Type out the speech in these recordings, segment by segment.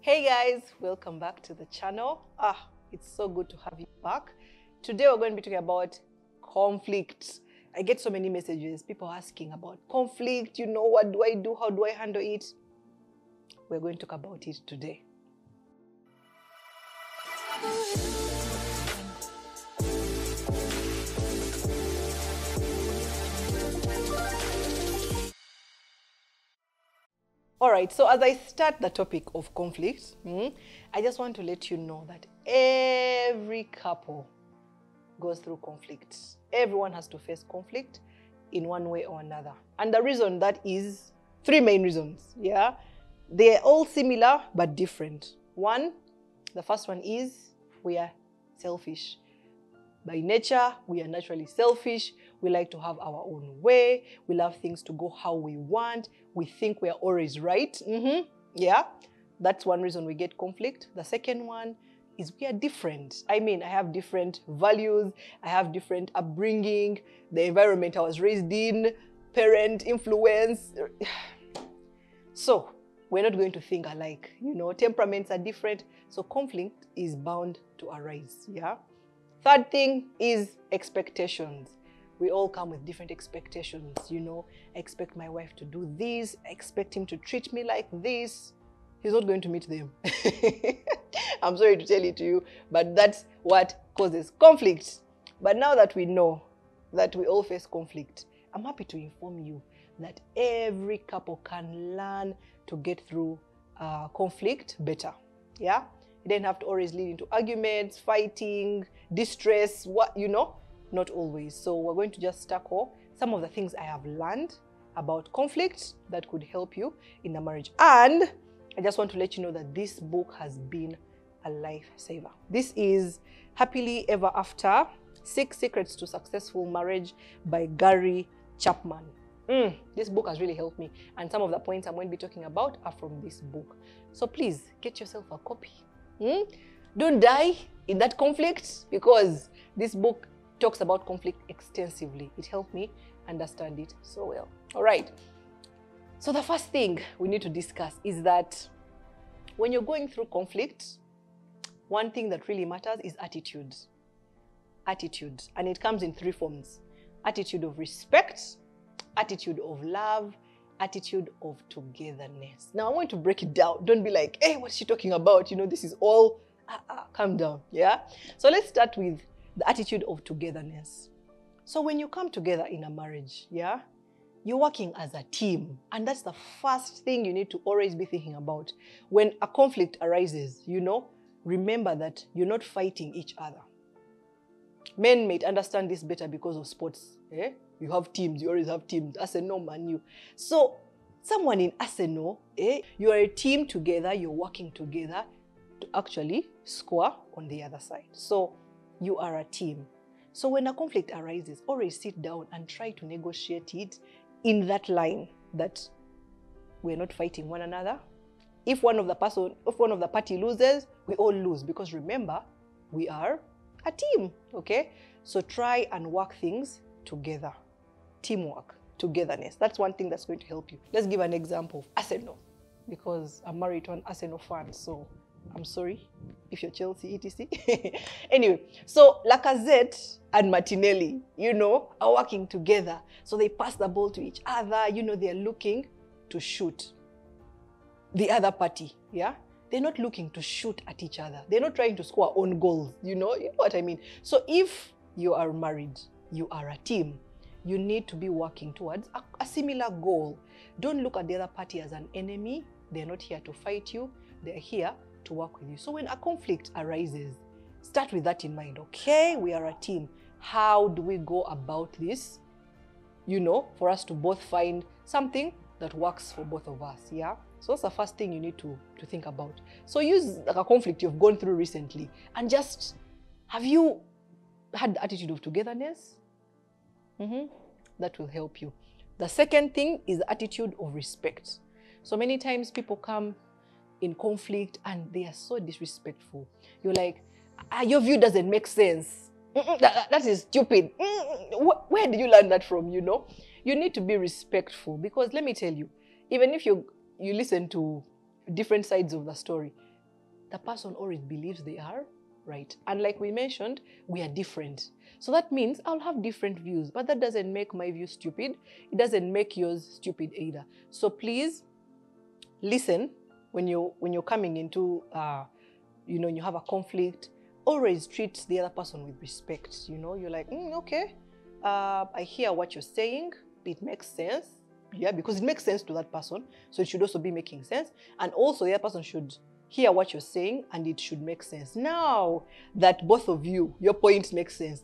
Hey guys, welcome back to the channel. It's so good to have you back. Today we're going to be talking about conflict. I get so many messages, people asking about conflict, what do I do? How do I handle it? We're going to talk about it today. All right, so as I start the topic of conflict, I just want to let you know that every couple goes through conflict. Everyone has to face conflict in one way or another. And the reason that is three main reasons, yeah? They're all similar but different. The first one is we are selfish. By nature, we are naturally selfish. We like to have our own way. We love things to go how we want. We think we are always right. Yeah, that's one reason we get conflict. The second one is we are different. I have different values. I have different upbringing, the environment I was raised in, parent influence. So we're not going to think alike. Temperaments are different. So conflict is bound to arise, yeah? Third thing is expectations. We all come with different expectations, I expect my wife to do this. I expect him to treat me like this. He's not going to meet them. I'm sorry to tell it to you, but that's what causes conflict. But now that we know that we all face conflict, I'm happy to inform you that every couple can learn to get through conflict better, yeah? It doesn't have to always lead into arguments, fighting, distress, not always. So we're going to just tackle some of the things I have learned about conflict that could help you in a marriage. And I just want to let you know that this book has been a lifesaver. This is Happily Ever After, 6 Secrets to Successful Marriage by Gary Chapman. This book has really helped me. And some of the points I'm going to be talking about are from this book. So please get yourself a copy. Don't die in that conflict, because this book talks about conflict extensively. It helped me understand it so well. All right. So the first thing we need to discuss is that when you're going through conflict, one thing that really matters is attitude. Attitude. And it comes in 3 forms. Attitude of respect, attitude of love, attitude of togetherness. Now, I want to break it down. Don't be like, hey, what's she talking about? This is all, calm down, yeah? So let's start with the attitude of togetherness. So when you come together in a marriage, yeah, you're working as a team. And that's the first thing you need to always be thinking about. When a conflict arises, remember that you're not fighting each other. Men may understand this better because of sports, eh? You have teams, you always have teams. Arsenal, Man U. So, someone in Arsenal, you are a team together, you're working together to actually score on the other side. So, you are a team. So, when a conflict arises, always sit down and try to negotiate it in that line that we're not fighting one another. If one of the party loses, we all lose, because remember, we are a team, okay? So, try and work things together. Teamwork, togetherness. That's one thing that's going to help you. Let's give an example of Arsenal, because I'm married to an Arsenal fan, so I'm sorry if you're Chelsea, etc. Anyway, so Lacazette and Martinelli, are working together. So they pass the ball to each other. They're looking to shoot the other party, yeah? They're not looking to shoot at each other. They're not trying to score own goals, you know what I mean? So if you are married, you are a team, you need to be working towards a similar goal. Don't look at the other party as an enemy. They're not here to fight you. They're here to work with you. So when a conflict arises, start with that in mind. Okay, we are a team. How do we go about this? For us to both find something that works for both of us, yeah? So that's the first thing you need to think about. So use a conflict you've gone through recently and just, have you had the attitude of togetherness? That will help you. The second thing is the attitude of respect. So many times people come in conflict and they are so disrespectful. You're like, your view doesn't make sense. That is stupid. Where did you learn that from, You need to be respectful, because let me tell you, even if you listen to different sides of the story, the person always believes they are right. And like we mentioned, we are different. So that means I'll have different views, but that doesn't make my view stupid. It doesn't make yours stupid either. So please listen when you're coming into, you have a conflict. Always treat the other person with respect. You're like, okay, I hear what you're saying. It makes sense. Yeah, because it makes sense to that person. So it should also be making sense. And also the other person should hear what you're saying and it should make sense. Now that both of you, your points make sense,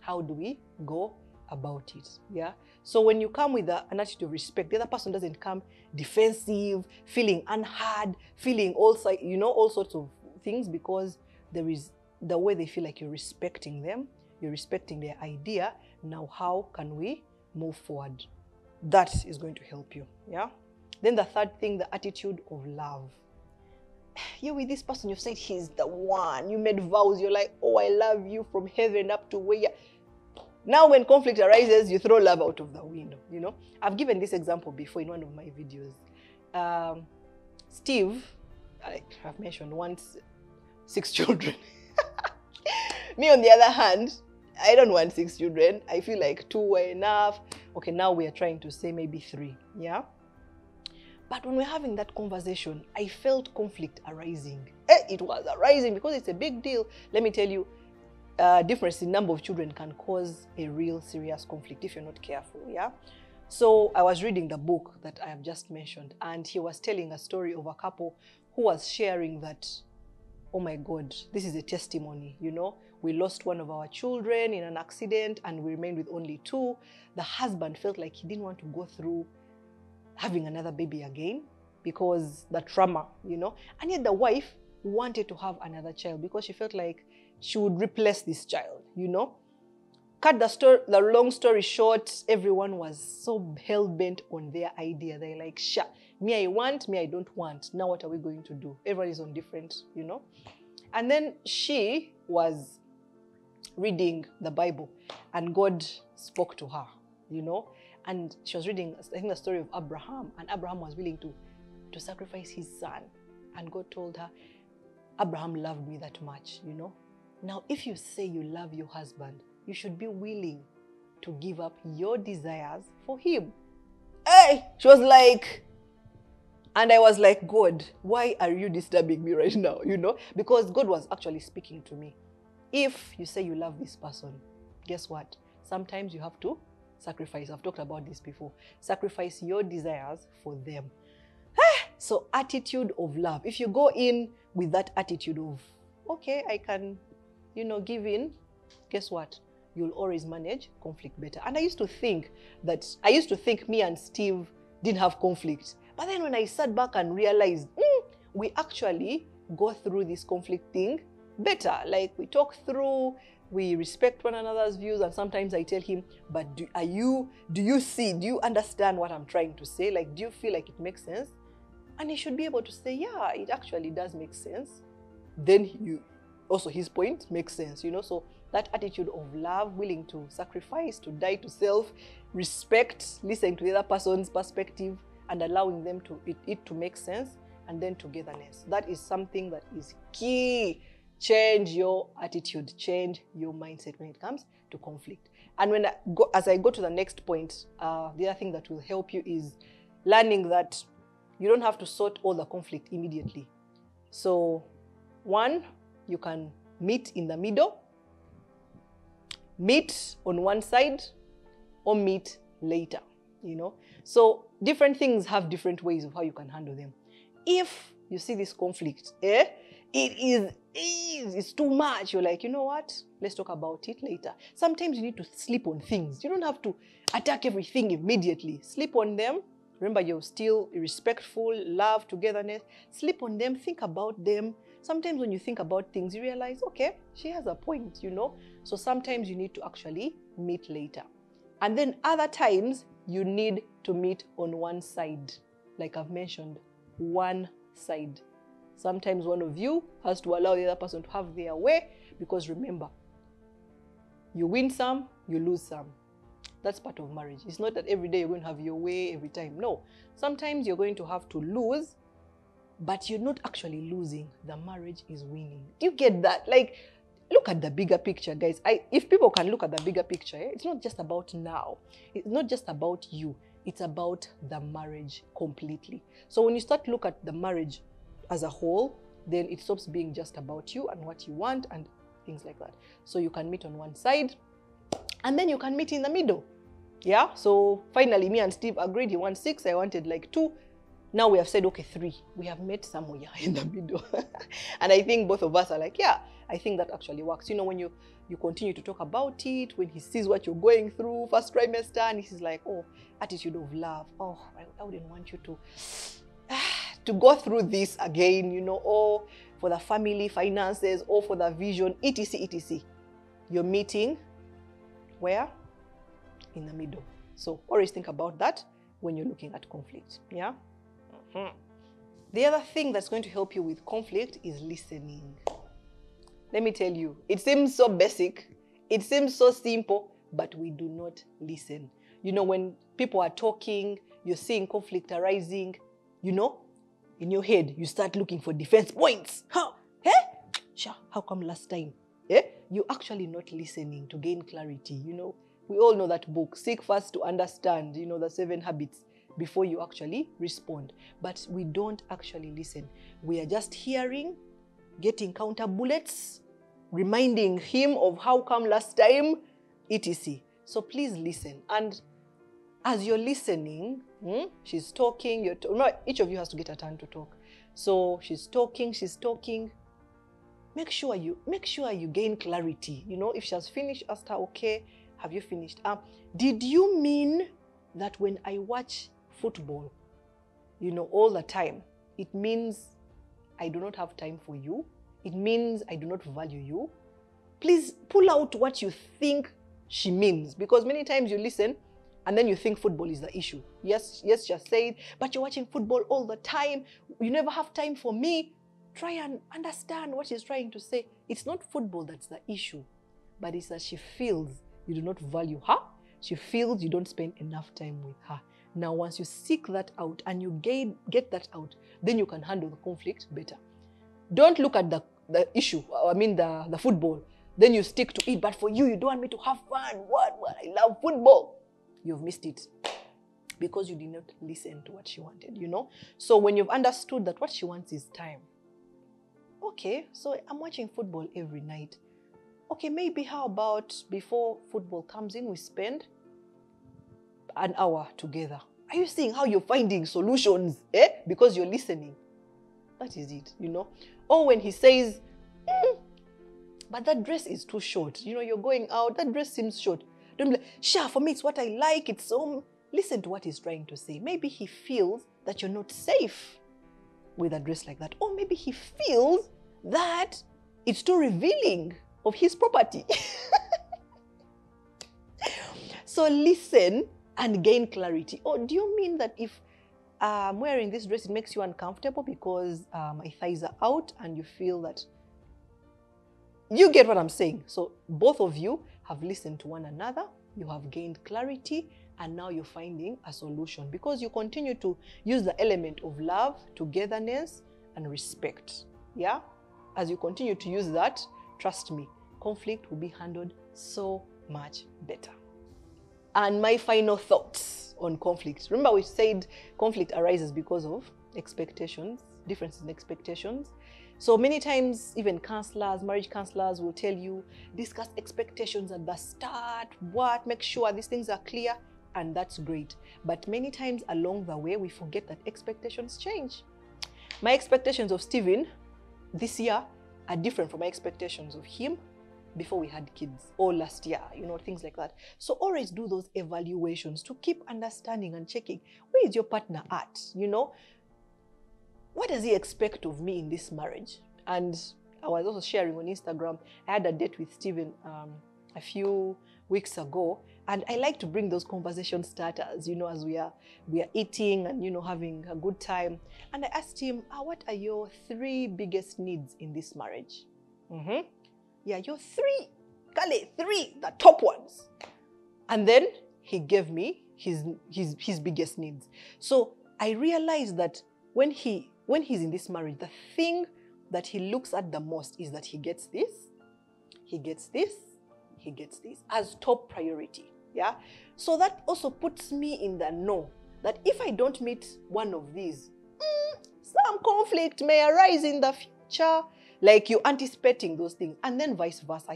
how do we go about it? Yeah. So when you come with an attitude of respect, the other person doesn't come defensive, feeling unheard, feeling all sorts of things, because there is the way they feel like you're respecting them, you're respecting their idea. Now, how can we move forward? That is going to help you. Yeah. Then the third thing, the attitude of love. You're with this person, you've said he's the one. You made vows. You're like, oh, I love you from heaven up to where. Now, when conflict arises, you throw love out of the window. I've given this example before in one of my videos. Steve, I have mentioned, wants 6 children. Me, on the other hand, I don't want 6 children. I feel like 2 were enough. Okay, now we are trying to say maybe 3. Yeah. But when we're having that conversation, I felt conflict arising. It was arising because it's a big deal. Let me tell you, difference in number of children can cause a real serious conflict if you're not careful. Yeah. So I was reading the book that I have just mentioned, and he was telling a story of a couple who was sharing that, oh my God, this is a testimony. We lost one of our children in an accident and we remained with only 2. The husband felt like he didn't want to go through having another baby again because the trauma, and yet the wife wanted to have another child because she felt like she would replace this child. Cut the long story short, everyone was so hell-bent on their idea. They're like, sure, me I want, me I don't want. Now what are we going to do? Everyone is on different, And then she was reading the Bible and God spoke to her, and she was reading, I think, the story of Abraham, and Abraham was willing to sacrifice his son. And God told her, Abraham loved me that much, Now, if you say you love your husband, you should be willing to give up your desires for him. Hey, she was like, and I was like, God, why are you disturbing me right now? Because God was actually speaking to me. If you say you love this person, guess what? Sometimes you have to sacrifice. I've talked about this before. Sacrifice your desires for them. So attitude of love. If you go in with that attitude of, okay, I can, give in, guess what? You'll always manage conflict better. And I used to think me and Steve didn't have conflict. But then when I sat back and realized, we actually go through this conflict thing better. Like, we talk through, we respect one another's views, and sometimes I tell him, but do you understand what I'm trying to say? Like, do you feel like it makes sense? And he should be able to say, yeah, it actually does make sense. Then his point makes sense, So that attitude of love, willing to sacrifice, to die to self, respect, listen to the other person's perspective, and allowing them to make sense, and then togetherness. That is something that is key. Change your attitude, change your mindset when it comes to conflict. And as I go to the next point, the other thing that will help you is learning that you don't have to sort all the conflict immediately. So, 1, you can meet in the middle, meet on one side, or meet later, So different things have different ways of how you can handle them. If you see this conflict, it's too much. You're like, you know what? Let's talk about it later. Sometimes you need to sleep on things. You don't have to attack everything immediately. Sleep on them. Remember, you're still respectful, love, togetherness. Sleep on them, think about them. Sometimes when you think about things, you realize, okay, she has a point, So sometimes you need to actually meet later. And then other times, you need to meet on one side. Like I've mentioned, one side. Sometimes one of you has to allow the other person to have their way, because remember, you win some, you lose some. That's part of marriage. It's not that every day you're going to have your way every time. No. Sometimes you're going to have to lose, but you're not actually losing. The marriage is winning. Do you get that? Like, look at the bigger picture, guys. If people can look at the bigger picture, it's not just about now. It's not just about you. It's about the marriage completely. So when you start to look at the marriage as a whole, then it stops being just about you and what you want and things like that. So you can meet on one side, and then you can meet in the middle. Yeah, so finally me and Steve agreed. He wants 6, I wanted like 2. Now we have said, okay, 3. We have met somewhere in the middle. And I think both of us are like, yeah, I think that actually works. You know, when you continue to talk about it, when he sees what you're going through, first trimester, and he's like, oh, attitude of love. Oh, I wouldn't want you to go through this again, you know, or for the family finances, or for the vision, etc., etc. You're meeting where? In the middle. So always think about that when you're looking at conflict. Yeah. The other thing that's going to help you with conflict is listening. Let me tell you, it seems so basic, it seems so simple, but we do not listen. You know, when people are talking, you're seeing conflict arising, you know, in your head, you start looking for defense points. How? How come last time? You're actually not listening to gain clarity. You know, we all know that book, Seek First to Understand, you know, the 7 habits, before you actually respond. But we don't actually listen. We are just hearing, getting counter bullets, reminding him of how come last time, etc. So please listen. And as you're listening, she's talking, each of you has to get a turn to talk. So she's talking. Make sure you gain clarity. You know, if she has finished, ask her, okay, have you finished? Did you mean that when I watch football, you know, all the time, it means I do not have time for you? It means I do not value you? Please pull out what you think she means, because many times you listen and then you think football is the issue. Yes, just say it, but you're watching football all the time. You never have time for me. Try and understand what she's trying to say. It's not football that's the issue, but it's that she feels you do not value her. She feels you don't spend enough time with her. Now, once you seek that out and you get that out, then you can handle the conflict better. Don't look at the issue, the football. Then you stick to it, but for you don't want me to have fun. What? I love football. You've missed it because you did not listen to what she wanted, you know? So when you've understood that what she wants is time. Okay, so I'm watching football every night. Okay, maybe how about before football comes in, we spend an hour together. Are you seeing how you're finding solutions? Because you're listening. That is it, you know? Or when he says, but that dress is too short. You know, you're going out, that dress seems short. Don't be like, sure, for me it's what I like. It's so... Listen to what he's trying to say. Maybe he feels that you're not safe with a dress like that. Or maybe he feels that it's too revealing of his property. So listen and gain clarity. Oh, do you mean that if I'm wearing this dress, it makes you uncomfortable because my thighs are out and you feel that... You get what I'm saying. So both of you have listened to one another, you have gained clarity, and now you're finding a solution because you continue to use the element of love, togetherness, and respect. Yeah? As you continue to use that, trust me, conflict will be handled so much better. And my final thoughts on conflict. Remember we said conflict arises because of expectations, differences in expectations. So many times, even counselors, marriage counselors will tell you, discuss expectations at the start, make sure these things are clear, and that's great. But many times along the way, we forget that expectations change. My expectations of Stephen this year are different from my expectations of him before we had kids, or last year, you know, things like that. So always do those evaluations to keep understanding and checking, where is your partner at, you know? What does he expect of me in this marriage? And I was also sharing on Instagram, I had a date with Stephen a few weeks ago, and I like to bring those conversation starters, you know, as we are eating and, you know, having a good time. And I asked him, what are your 3 biggest needs in this marriage? Yeah, your 3, Kale, 3, the top ones. And then he gave me his biggest needs. So I realized that when when he's in this marriage, the thing that he looks at the most is that he gets this, he gets this, he gets this as top priority. Yeah. So that also puts me in the know that if I don't meet one of these, some conflict may arise in the future. Like you anticipating those things. And then vice versa.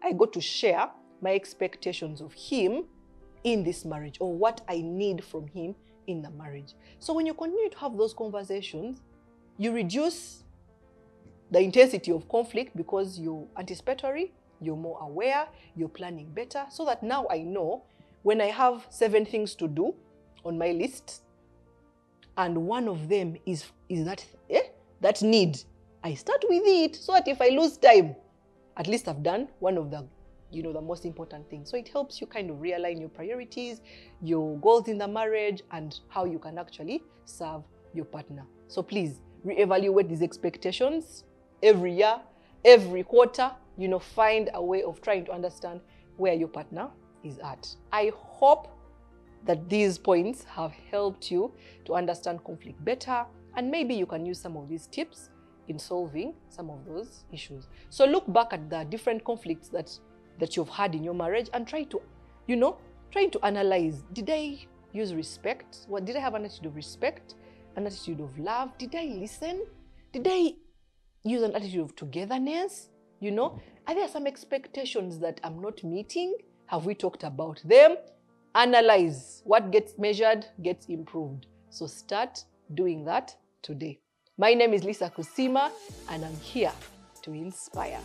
I got to share my expectations of him in this marriage, or what I need from him in the marriage. So when you continue to have those conversations, you reduce the intensity of conflict because you're anticipatory, you're more aware, you're planning better, so that now I know when I have 7 things to do on my list, and one of them is that need, I start with it, so that if I lose time, at least I've done one of the the most important things. So it helps you kind of realign your priorities, your goals in the marriage, and how you can actually serve your partner. So please reevaluate these expectations every year, every quarter, find a way of trying to understand where your partner is at. I hope that these points have helped you to understand conflict better, and maybe you can use some of these tips in solving some of those issues. So look back at the different conflicts that you've had in your marriage and try to analyze, did I use respect? What did I have? An attitude of respect, an attitude of love? Did I listen? Did I use an attitude of togetherness? Are there some expectations that I'm not meeting? Have we talked about them? Analyze. What gets measured gets improved. So start doing that today. My name is Lisa Kusima, and I'm here to inspire.